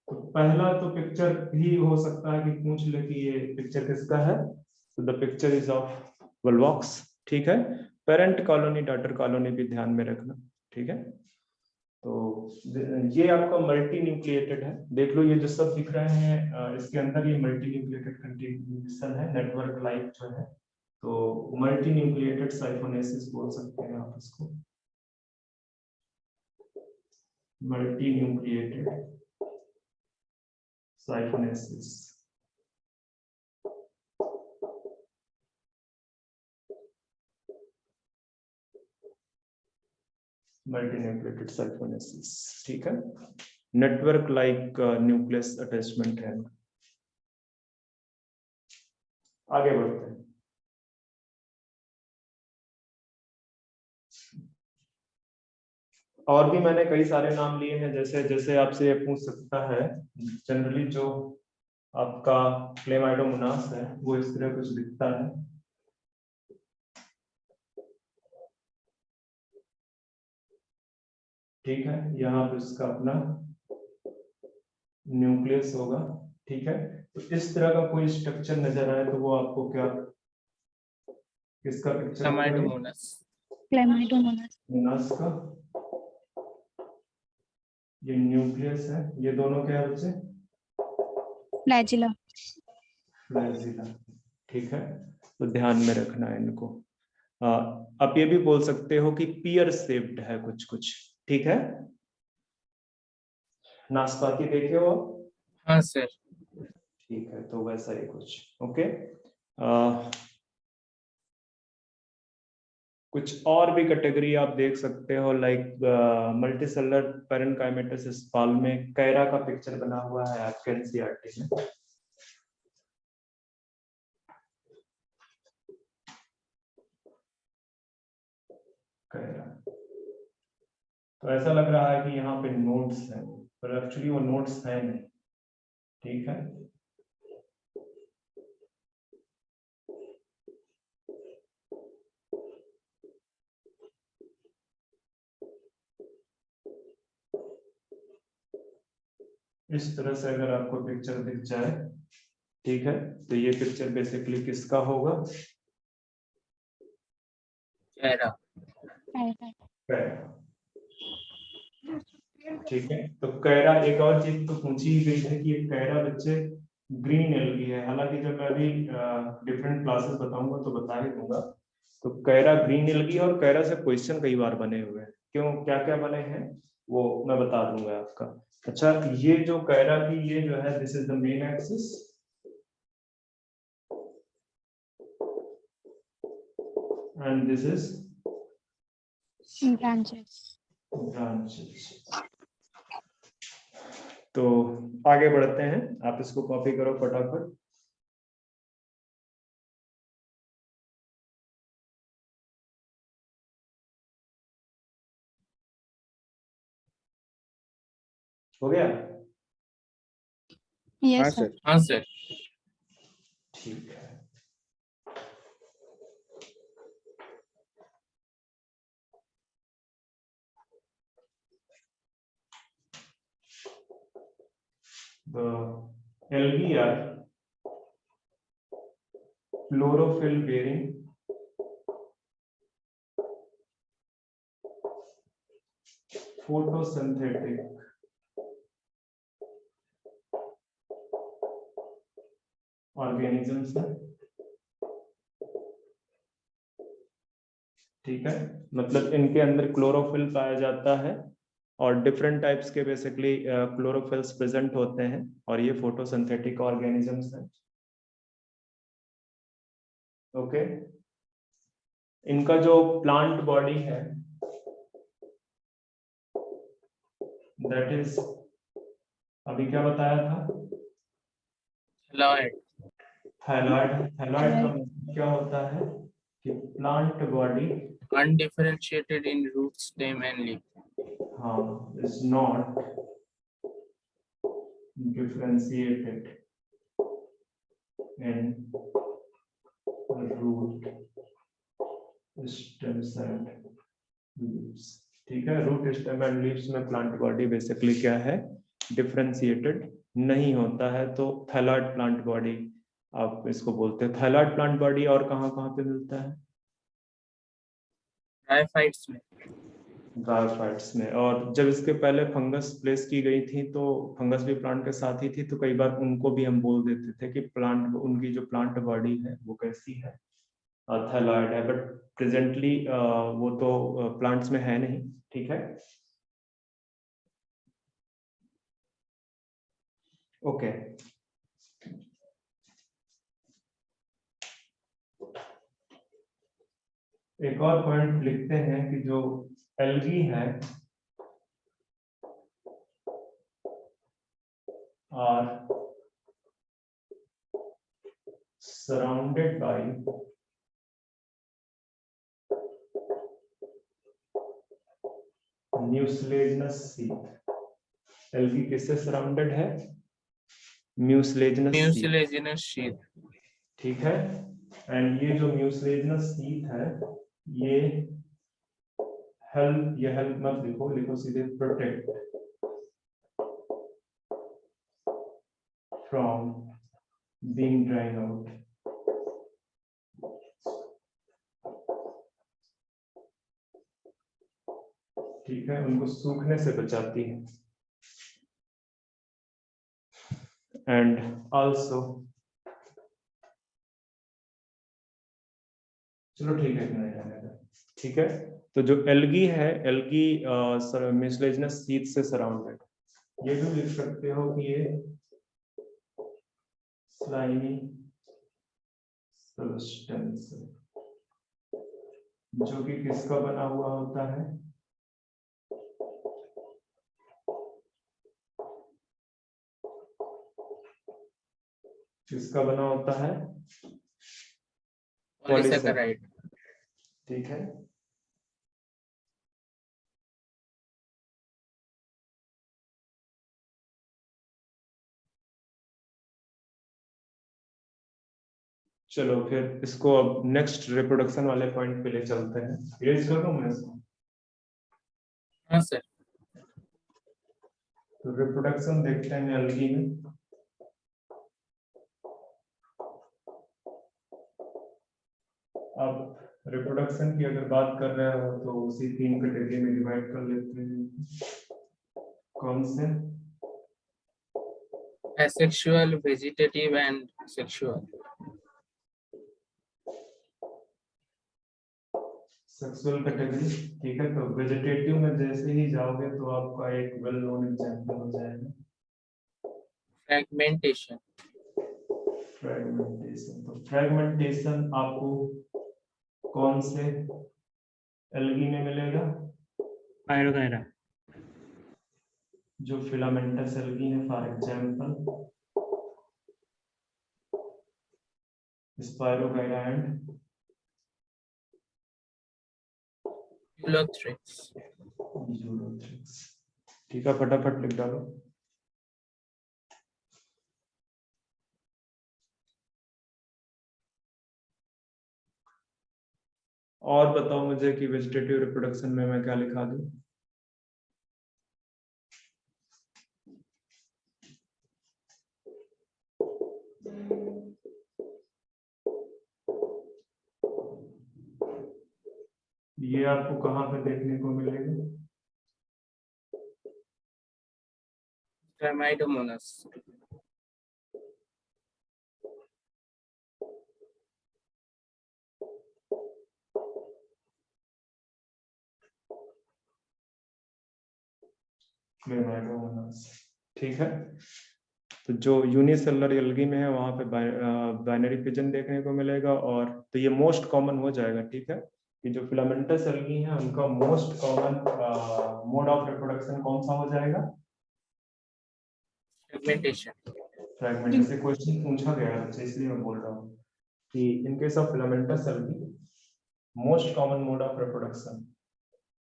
तो पहला तो पिक्चर ही हो सकता है कि पूछ ले कि ये पिक्चर किसका है, तो the picture is of Volvox, ठीक है। पेरेंट कॉलोनी डॉटर कॉलोनी भी ध्यान में रखना, ठीक है। तो ये आपका मल्टी न्यूक्लिएटेड है, देख लो ये जो सब दिख रहे हैं इसके अंदर ये मल्टी न्यूक्लिएटेड कंटिन्यूएशन है, नेटवर्क लाइक जो है। तो मल्टी न्यूक्लिएटेड साइफोनेसिस बोल सकते हैं आप इसको, मल्टी न्यूक्लिएटेड साइफोनेसिस। मल्टी न्यूक्लिएटेड साइफोनेसिस, ठीक है। नेटवर्क लाइक न्यूक्लियस अटैचमेंट है। आगे बढ़ते हैं। और भी मैंने कई सारे नाम लिए हैं, जैसे जैसे आपसे ये पूछ सकता है, जनरली जो आपका क्लेमाइडोमोनास है वो इस तरह कुछ दिखता है, ठीक है। यहाँ पे इसका अपना न्यूक्लियस होगा, ठीक है। तो इस तरह का कोई स्ट्रक्चर नजर आए तो वो आपको क्या, किसका पिक्चर होगा, क्लेमाइडोमोनास। Chlamydomonas. मोनास का। ये न्यूक्लियस है, ये दोनों क्या है बच्चे? फ्लैजिला। फ्लैजिला। ठीक है, तो ध्यान में रखना है इनको। आप ये भी बोल सकते हो कि पियर शेप्ड है कुछ कुछ। ठीक है, नाशपाती देखे हो आप? हाँ सर। ठीक है, तो वैसा ही कुछ। ओके, कुछ और भी कैटेगरी आप देख सकते हो, लाइक मल्टीसेलुलर पैरेनकाइमेटोसिस। पाल में कैरा का पिक्चर बना हुआ है आपके एनसीईआरटी में। कैरा, तो ऐसा लग रहा है कि यहाँ पे नोट्स हैं, पर एक्चुअली वो नोट्स हैं नहीं। ठीक है, इस तरह से अगर आपको पिक्चर दिख जाए, ठीक है, तो ये पिक्चर बेसिकली किसका होगा? कैरा। कैरा। ठीक है, तो कैरा, एक और चीज तो पूछी ही गई है कि ये कैरा बच्चे ग्रीन एल्गी है। हालांकि जब मैं अभी डिफरेंट क्लासेस बताऊंगा तो बता ही दूंगा। तो कैरा ग्रीन एल्गी, और कैरा से क्वेश्चन कई बार बने हुए हैं। क्यों, क्या क्या बने हैं वो मैं बता दूंगा आपका। अच्छा, ये जो कैरा की ये जो है, this is the main axis, and this is branches. Branches. तो आगे बढ़ते हैं, आप इसको कॉपी करो फटाफट। हो गया? हाँ यस सर। सर। हाँ सर। ठीक है, the algae are chlorophyll bearing photosynthetic organisms है। ठीक है, मतलब इनके अंदर क्लोरोफिल पाया जाता है, और डिफरेंट टाइप्स के बेसिकली क्लोरोफिल्स प्रेजेंट होते हैं, और ये फोटोसिंथेटिक ऑर्गेनिजम्स हैं। ओके, इनका जो प्लांट बॉडी है, दैट इज, अभी क्या बताया था? थैलॉइड। थायलॉइड। थायलॉइड का मतलब क्या होता है कि plant body, undifferentiated in root, stem and leaf. हाँ, is not differentiated in root, stems and leaves। ठीक है, रूट स्टेम एंड लीव्स में प्लांट बॉडी बेसिकली क्या है? डिफरेंशिएटेड नहीं होता है। तो थायलॉइड प्लांट बॉडी आप इसको बोलते हैं। थायलॉइड प्लांट बॉडी और कहाँ कहाँ पे मिलता है? ब्रायोफाइट्स में। ब्रायोफाइट्स में। और जब इसके पहले फंगस प्लेस की गई थी, तो फंगस भी प्लांट के साथ ही थी, तो कई बार उनको भी हम बोल देते थे कि प्लांट, उनकी जो प्लांट बॉडी है वो कैसी है? थायलॉइड है। बट प्रेजेंटली वो तो प्लांट्स में है नहीं। ठीक है, ओके। एक और पॉइंट लिखते हैं कि जो एल्गी है are surrounded by mucilaginous sheath। Algae किससे सराउंडेड है? Mucilaginous sheath। Mucilaginous sheath. ठीक है, एंड ये जो म्यूसिलेजिनस sheath है, ये हेल्प, ये हेल्प मत लिखो, लिखो सीधे protect from being drawing out. ठीक है, उनको सूखने से बचाती है। and also चलो ठीक है, इतना ही रहेगा। ठीक है, तो जो एल्गी है, एल्गी म्यूसिलेजिनस सीड से सराउंडेड, ये भी लिख सकते हो कि ये स्लाइमी सब्सटेंस जो कि किसका बना हुआ होता है, किसका बना होता है, पॉलीसैकेराइड। ठीक है। चलो फिर इसको अब नेक्स्ट रिप्रोडक्शन वाले पॉइंट पे ले चलते हैं। इरेज कर दूं मैं इसको? हाँ सर। तो रिप्रोडक्शन देखते हैं एल्गी में। अब रिप्रोडक्शन की अगर बात कर रहे हो तो उसी 3 कैटेगरी में डिवाइड कर लेते हैं। कौन से? Asexual, vegetative and sexual. Sexual category, ठीक है। तो वेजिटेटिव में जैसे ही जाओगे तो आपका एक वेल नोन एग्जांपल हो जाएगा फ्रैगमेंटेशन। फ्रैगमेंटेशन। तो फ्रैगमेंटेशन आपको कौन से एल्गी में मिलेगा? पायरोगायरा। जो फिलामेंटस एल्गी है, for example spirogyra and Ulothrix. Ulothrix. ठीक है, फटाफट लिख डालो। और बताओ मुझे कि वेजिटेटिव रिप्रोडक्शन में मैं क्या लिखा दूं? ये आपको कहाँ पे देखने को मिलेगा? Chlamydomonas। ठीक है। तो जो यूनिसेलुलर एल्गी में है वहां पे बाइनरी पिजन देखने को मिलेगा। और तो ये मोस्ट कॉमन हो जाएगा, ठीक है। कि जो फिलामेंटस एल्गी है उनका most common mode of reproduction कौन सा हो जाएगा? फ्रैगमेंटेशन। फ्रैगमेंट से क्वेश्चन पूछा गया है, इसलिए मैं बोल रहा हूँ कि in case of filamentous algae most common mode of reproduction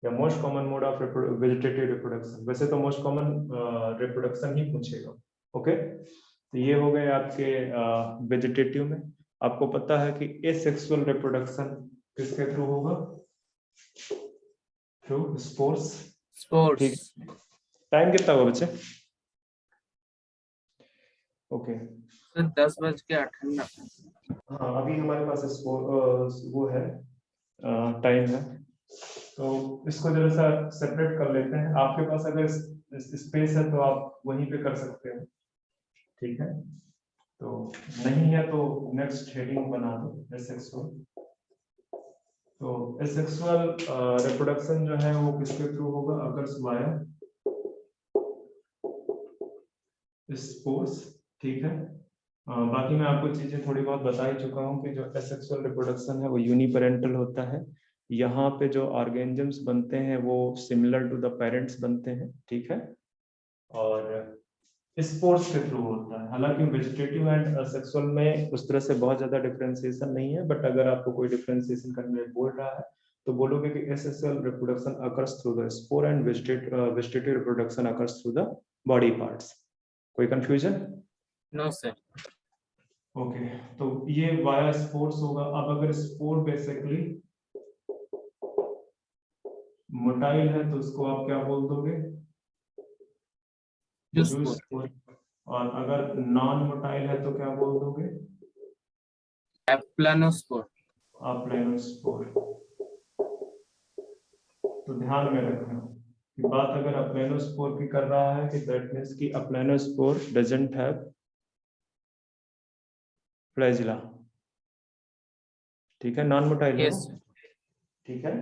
या most common mode of vegetative reproduction, वैसे तो मोस्ट कॉमन रिप्रोडक्शन ही पूछेगा। ओके, तो ये हो गए आपके वेजिटेटिव में। आपको पता है कि एसेक्सुअल रिप्रोडक्शन किसके थ्रू होगा? Through spores. स्पोर्स। टाइम कितना हुआ बच्चे? ओके, 10:58। हाँ अभी हमारे पास वो है, टाइम है। तो इसको जरा सा सेपरेट कर लेते हैं। आपके पास अगर स्पेस है तो आप वहीं पे कर सकते हो, ठीक है। तो नहीं है तो नेक्स्ट हेडिंग बना दो एसेक्सुअल। तो एसेक्सुअल रिप्रोडक्शन जो है वो किसके थ्रू होगा? अगर वाया स्पोर्स, ठीक है। बाकी मैं आपको चीजें थोड़ी बहुत बता ही चुका हूँ कि जो एसेक्सुअल रिप्रोडक्शन है वो यूनिपेरेंटल होता है। यहाँ पे जो ऑर्गेनिजम्स बनते हैं वो सिमिलर टू द पेरेंट्स बनते हैं, ठीक है। और स्पोर्स के थ्रू होता है। हालांकि वेजिटेटिव एंड सेक्सुअल में उस तरह से बहुत ज्यादा डिफरेंशिएशन नहीं है, बट अगर आपको कोई डिफरेंशिएशन करने बोल रहा है तो बोलोगे कि asexual reproduction occurs through the spore and vegetative reproduction occurs through the body parts. कोई कंफ्यूजन? No sir. ओके, तो ये वाया स्पोर्स होगा। अब अगर स्पोर बेसिकली मोटाइल है तो उसको आप क्या बोल दोगे? जूस्पोर। और अगर नॉन मोटाइल है तो क्या बोल दोगे? एप्लानोस्पोर। अप्लेनोस्पोर। तो ध्यान में रखना कि बात अगर अप्लेनोस्पोर की कर रहा है कि दैट मींस कि अप्लेनोस्पोर डजंट हैव फ्लैजिला, ठीक है, नॉन मोटाइल है यस ना? ठीक है,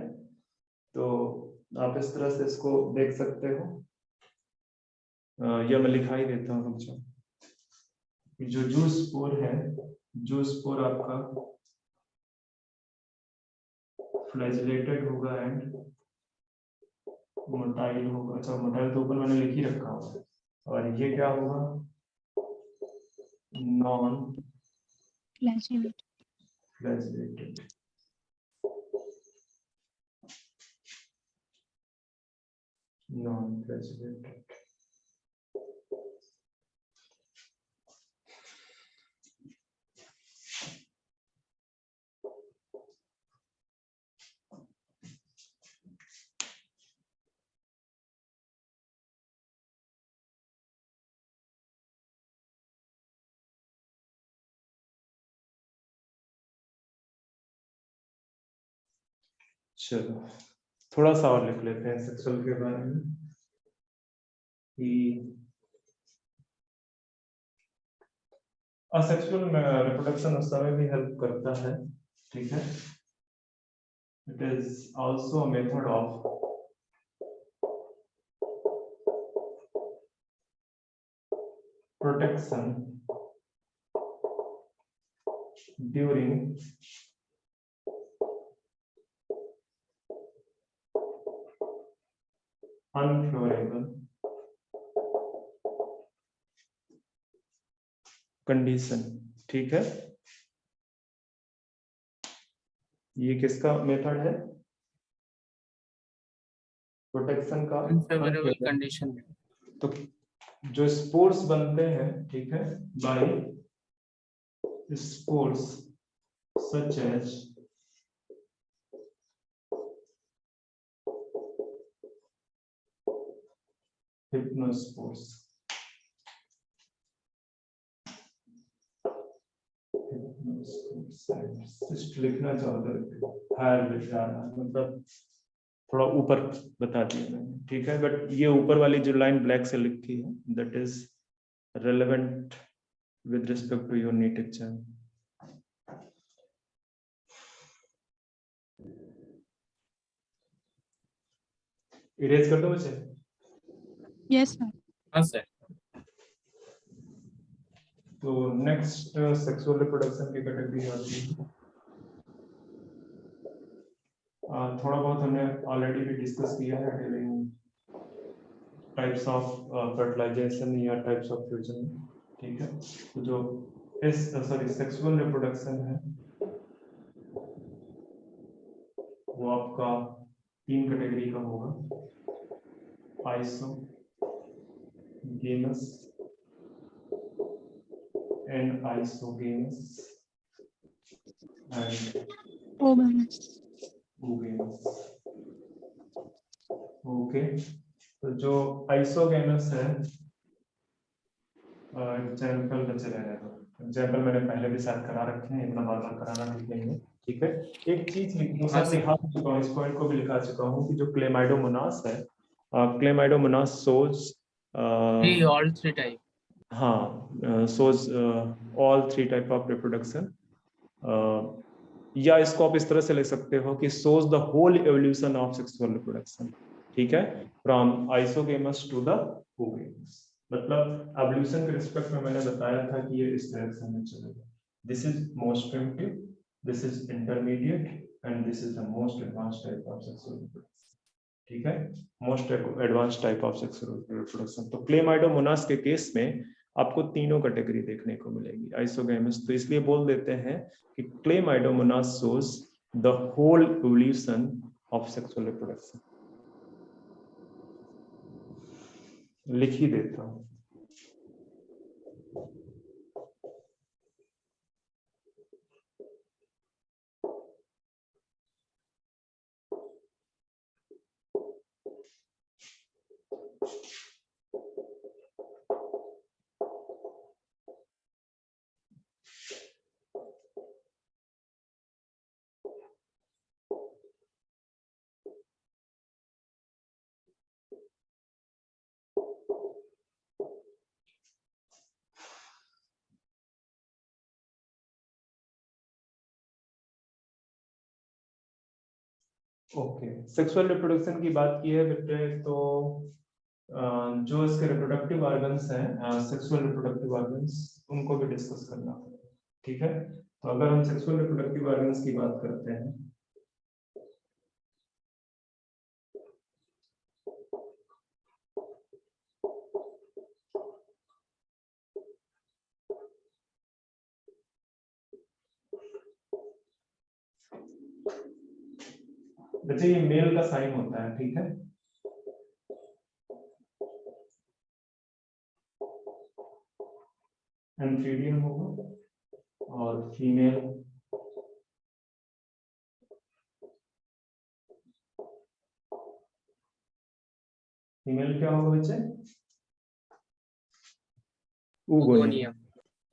तो आप इस तरह से इसको देख सकते हो। यह मैं लिखा ही देता हूँ बच्चों। जो जूस्पोर है, जूस्पोर आपका फ्लैजिलेटेड होगा एंड मोटाइल होगा। अच्छा, मोटाइल तो ऊपर मैंने लिख ही रखा होगा। और ये क्या होगा? Non flagellated. Flagellated. Non flagellated. चलो थोड़ा सा और लिख लेते हैं सेक्सुअल के बारे में कि असेक्सुअल रिप्रोडक्शन उस समय भी हेल्प करता है, ठीक है। It is also a method of protection during unfavourable condition, ठीक है। ये किसका मेथड है? प्रोटेक्शन का अनफेवरेबल unfavorable। कंडीशन। तो जो स्पोर्स बनते हैं, ठीक है, by spores such as hypnospores, लिखना चाहता हायर लिख रहा है, मतलब थोड़ा ऊपर बता दिया मैंने, ठीक है। बट ये ऊपर वाली जो लाइन ब्लैक से लिखी है, that is relevant with respect to your NEET exam. Erase कर दो बच्चे। Yes sir. हाँ सर। तो नेक्स्ट सेक्सुअल रिप्रोडक्शन की कैटेगरी आती है। थोड़ा बहुत हमने ऑलरेडी भी डिस्कस किया है डीलिंग टाइप्स ऑफ फर्टिलाइजेशन या टाइप्स ऑफ फ्यूजन, ठीक है। तो जो सेक्सुअल रिप्रोडक्शन है वो आपका 3 कैटेगरी का होगा, आइसोगेनस एंड आइसोगेनस एंड ओगेनस। ओगेनस। ओके, तो जो आइसोगेनस है, एग्जाम्पल बच्चे रहने दो। एग्जाम्पल मैंने पहले भी शायद करा रखे हैं, इतना बार बार कराना ठीक नहीं है, ठीक है। एक चीज हाँ लिखा चुका हूँ, इस पॉइंट को भी लिखा चुका हूँ कि जो क्लेमाइडोमोनास है, क्लेमाइडोमोनास सोज ऑल थ्री टाइप। हाँ, सोज ऑल 3 टाइप ऑफ रिप्रोडक्शन, या इसको आप इस तरह से ले सकते हो कि shows the whole evolution of sexual reproduction, ठीक है, from isogamous to the oogamous. मतलब एवोल्यूशन के रिस्पेक्ट में मैंने बताया था कि ये इस डायरेक्शन में चलेगा। This is most primitive, this is intermediate and this is the most advanced type of sexual reproduction, ठीक है, most advanced type of sexual reproduction. तो क्लेमाइडोमोनास के केस में आपको तीनों कैटेगरी देखने को मिलेगी आइसोगेमस, तो इसलिए बोल देते हैं कि Chlamydomonas shows the whole evolution of sexual reproduction। लिख ही देता हूं। ओके, सेक्सुअल रिप्रोडक्शन की बात की है बेटे, तो जो इसके रिप्रोडक्टिव ऑर्गन्स हैं, सेक्सुअल रिप्रोडक्टिव ऑर्गन्स, उनको भी डिस्कस करना पड़ेगा, ठीक है। तो अगर हम सेक्सुअल रिप्रोडक्टिव ऑर्गन्स की बात करते हैं, बच्चे ये मेल का साइन होता है, ठीक है। एंथीरियम होगा और फीमेल क्या होगा बच्चे? ओगोनियम।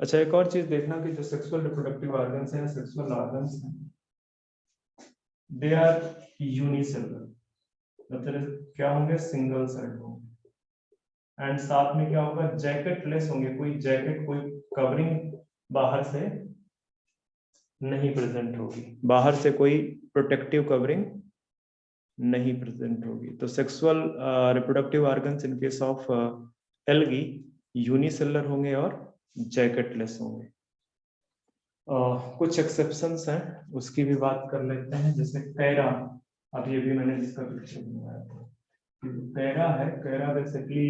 अच्छा, एक और चीज देखना कि जो सेक्सुअल रिप्रोडक्टिव ऑर्गन्स हैं, सेक्सुअल ऑर्गन्स हैं, दे आर यूनिसेलुलर, मतलब क्या होंगे? सिंगल सेल होंगे। एंड साथ में क्या होगा? जैकेटलेस होंगे, कोई जैकेट, कोई कवरिंग बाहर से नहीं प्रेजेंट होगी, बाहर से कोई प्रोटेक्टिव कवरिंग नहीं प्रेजेंट होगी। तो sexual reproductive organs in case of algae unicellular होंगे और जैकेटलेस होंगे। कुछ एक्सेप्शंस हैं, उसकी भी बात कर लेते हैं। जैसे कैरा, अभी अभी मैंने इसका पिक्चर बनाया था, कैरा है, कैरा बेसिकली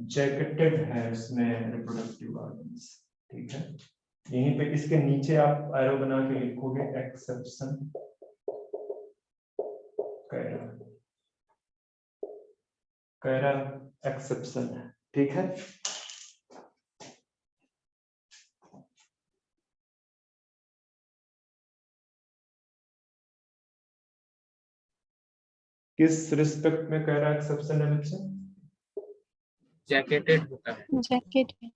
जैकेटेड है इसमें रिप्रोडक्टिव ऑर्गन्स, ठीक है। यहीं पे इसके नीचे आप एरो बना के लिखोगे एक्सेप्शन कैरा, कैरा एक्सेप्शन है, ठीक है। किस रिस्पेक्ट में कैरा एक्सेप्शन है बच्चे? जैकेटेड होता है। जैकेट है,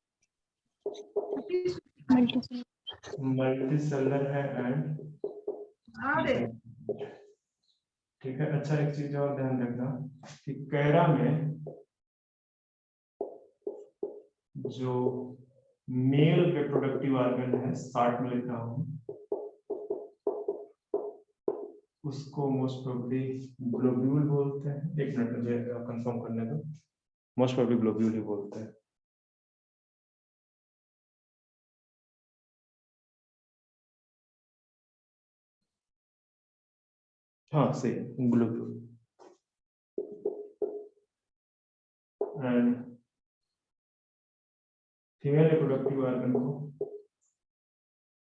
मल्टीसेलर है एंड, ठीक है। अच्छा, एक चीज और ध्यान रखना कि कैरा में जो मेल रिप्रोडक्टिव ऑर्गन है, 60 में लिख रहा हूं, उसको मोस्ट प्रोबेबली ग्लोब्यूल बोलते हैं। एक मिनट मुझे कंफर्म करने दो, मोस्ट प्रोबेबली ग्लोब्यूल ही बोलते हैं। हाँ सही है, globule. And female reproductive organ को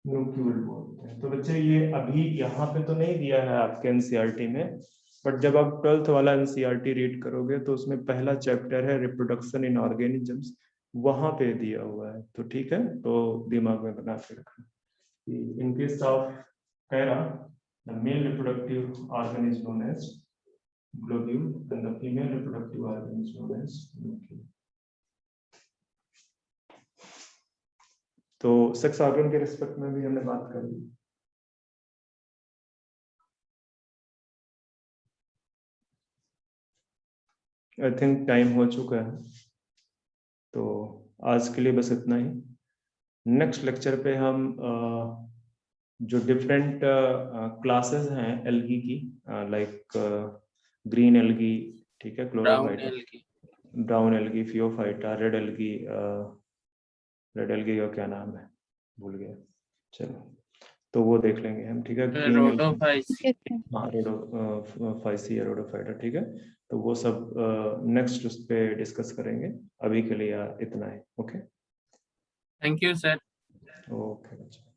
न्यूक्यूल बोलते हैं। तो बच्चे ये अभी यहाँ पे तो नहीं दिया है आपके एनसीईआरटी में, बट जब आप 12th वाला एनसीईआरटी रीड करोगे तो उसमें पहला चैप्टर है रिप्रोडक्शन इन ऑर्गेनिजम्स, वहां पे दिया हुआ है। तो ठीक है, तो दिमाग में बना के रखना। In case of Chara, the male reproductive organ is known as globule and the female reproductive organ is known as nucule. तो सेक्स ऑर्गन के रिस्पेक्ट में भी हमने बात कर ली। आई थिंक टाइम हो चुका है, तो आज के लिए बस इतना ही। नेक्स्ट लेक्चर पे हम जो डिफरेंट क्लासेस हैं एल्गी की, लाइक ग्रीन एल्गी, ठीक है, Chlorophyta, brown algae, Phaeophyta, red algae, red algae का क्या नाम है भूल गया, चलो तो वो देख लेंगे हम, ठीक है। हाँ, रोडोफाइसी या रोडोफाइटा, ठीक है। तो वो सब नेक्स्ट उस पे डिस्कस करेंगे। अभी के लिए इतना है, okay. Thank you sir. Okay बच्चा।